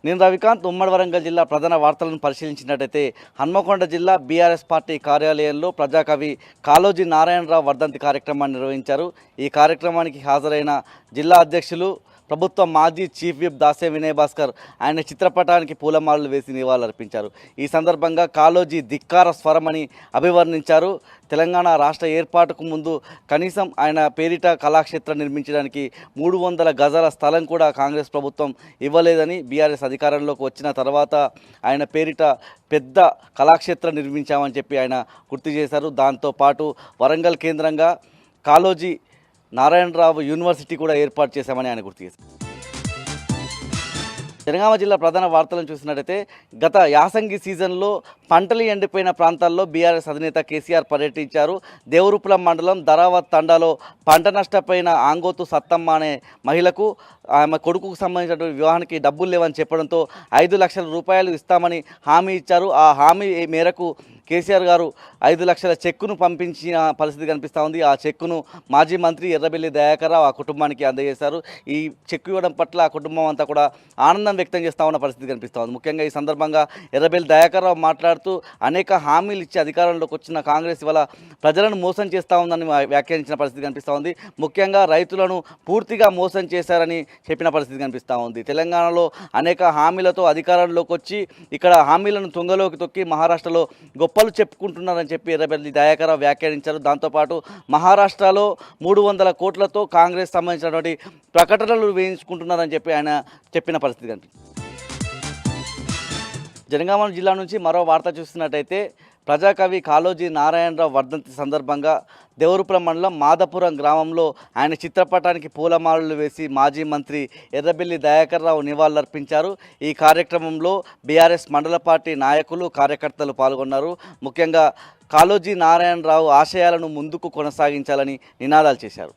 నేను రవికాంత్ ఉమ్మడి వరంగల్ జిల్లా ప్రధాన వార్తలను పరిశీలించినట్టయితే హన్మకొండ జిల్లా బీఆర్ఎస్ పార్టీ కార్యాలయంలో ప్రజాకవి కాళోజీ నారాయణరావు వర్ధంతి కార్యక్రమాన్ని నిర్వహించారు. ఈ కార్యక్రమానికి హాజరైన జిల్లా అధ్యక్షులు ప్రభుత్వ మాజీ చీఫ్ విప్ దాసే వినయ్ భాస్కర్ ఆయన చిత్రపటానికి పూలమాలలు వేసి నివాళులర్పించారు. ఈ సందర్భంగా కాళోజీ ధిక్కార స్వరమని అభివర్ణించారు. తెలంగాణ రాష్ట్ర ఏర్పాటుకు ముందు కనీసం ఆయన పేరిట కళాక్షేత్రం నిర్మించడానికి 300 గజాల స్థలం కూడా కాంగ్రెస్ ప్రభుత్వం ఇవ్వలేదని, బీఆర్ఎస్ అధికారంలోకి వచ్చిన తర్వాత ఆయన పేరిట పెద్ద కళాక్షేత్రం నిర్మించామని చెప్పి ఆయన గుర్తు చేశారు. దాంతోపాటు వరంగల్ కేంద్రంగా కాళోజీ నారాయణరావు యూనివర్సిటీ కూడా ఏర్పాటు చేశామని ఆయన గుర్తు చేశారు. జనగామ జిల్లా ప్రధాన వార్తలను చూసినట్టయితే గత యాసంగి సీజన్లో పంటలు ఎండిపోయిన ప్రాంతాల్లో బీఆర్ఎస్ అధినేత కేసీఆర్ పర్యటించారు. దేవరూపుల మండలం ధరావత్ తండాలో పంట నష్టపోయిన ఆంగోతు సత్తమ్మ అనే మహిళకు ఆమె కొడుకుకు సంబంధించినటువంటి వివాహానికి డబ్బులు లేవని చెప్పడంతో 5 లక్షల రూపాయలు ఇస్తామని హామీ ఇచ్చారు. ఆ హామీ మేరకు కేసీఆర్ గారు 5 లక్షల చెక్కును పంపించిన పరిస్థితి కనిపిస్తూ ఉంది. ఆ చెక్కును మాజీ మంత్రి ఎర్రబెల్లి దయాకర్ రావు ఆ కుటుంబానికి అందజేశారు. ఈ చెక్కు ఇవ్వడం పట్ల ఆ కుటుంబం అంతా కూడా ఆనందం వ్యక్తం చేస్తూ ఉన్న పరిస్థితి కనిపిస్తూ ఉంది. ముఖ్యంగా ఈ సందర్భంగా ఎర్రబెల్లి దయాకర్ రావు మాట్లాడుతూ అనేక హామీలు ఇచ్చి అధికారంలోకి వచ్చిన కాంగ్రెస్ ఇవాళ ప్రజలను మోసం చేస్తూ ఉందని వ్యాఖ్యానించిన పరిస్థితి కనిపిస్తూ ఉంది. ముఖ్యంగా రైతులను పూర్తిగా మోసం చేశారని చెప్పిన పరిస్థితి కనిపిస్తూ ఉంది. తెలంగాణలో అనేక హామీలతో అధికారంలోకి వచ్చి ఇక్కడ హామీలను తుంగలోకి తొక్కి మహారాష్ట్రలో గొప్పలు చెప్పుకుంటున్నారని చెప్పి ఎర్రబెల్లి దయాకర్ రావు వ్యాఖ్యానించారు. దాంతోపాటు మహారాష్ట్రలో 300 కోట్లతో కాంగ్రెస్ సంబంధించినటువంటి ప్రకటనలు వేయించుకుంటున్నారని చెప్పి ఆయన చెప్పిన పరిస్థితి కనిపిస్తుంది. జనగామ జిల్లా నుంచి మరో వార్త చూస్తున్నట్టయితే ప్రజాకవి కాళోజీ నారాయణరావు వర్ధంతి సందర్భంగా దేవరూపుల మండలం మాదపురం గ్రామంలో ఆయన చిత్రపటానికి పూలమాలలు వేసి మాజీ మంత్రి ఎర్రబెల్లి దయాకర్ రావు నివాళులర్పించారు. ఈ కార్యక్రమంలో బీఆర్ఎస్ మండల పార్టీ నాయకులు కార్యకర్తలు పాల్గొన్నారు. ముఖ్యంగా కాళోజీ నారాయణరావు ఆశయాలను ముందుకు కొనసాగించాలని నినాదాలు చేశారు.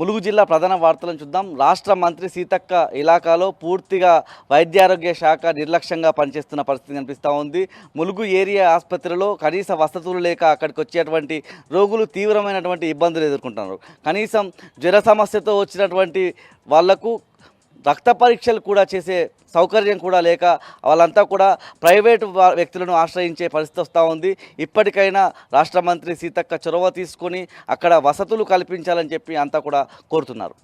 ములుగు జిల్లా ప్రధాన వార్తలను చూద్దాం. రాష్ట్ర మంత్రి సీతక్క ఇలాకాలో పూర్తిగా వైద్యారోగ్య శాఖ నిర్లక్ష్యంగా పనిచేస్తున్న పరిస్థితి కనిపిస్తూ ఉంది. ములుగు ఏరియా ఆసుపత్రిలో కనీస వసతులు లేక అక్కడికి వచ్చేటువంటి రోగులు తీవ్రమైనటువంటి ఇబ్బందులు ఎదుర్కొంటున్నారు. కనీసం జ్వర సమస్యతో వచ్చినటువంటి వాళ్లకు రక్త పరీక్షలు కూడా చేసే సౌకర్యం కూడా లేక వాళ్ళంతా కూడా ప్రైవేటు వ్యక్తులను ఆశ్రయించే పరిస్థితి వస్తూ ఉంది. ఇప్పటికైనా రాష్ట్ర మంత్రి సీతక్క చొరవ తీసుకొని అక్కడ వసతులు కల్పించాలని చెప్పి అంతా కూడా కోరుతున్నారు.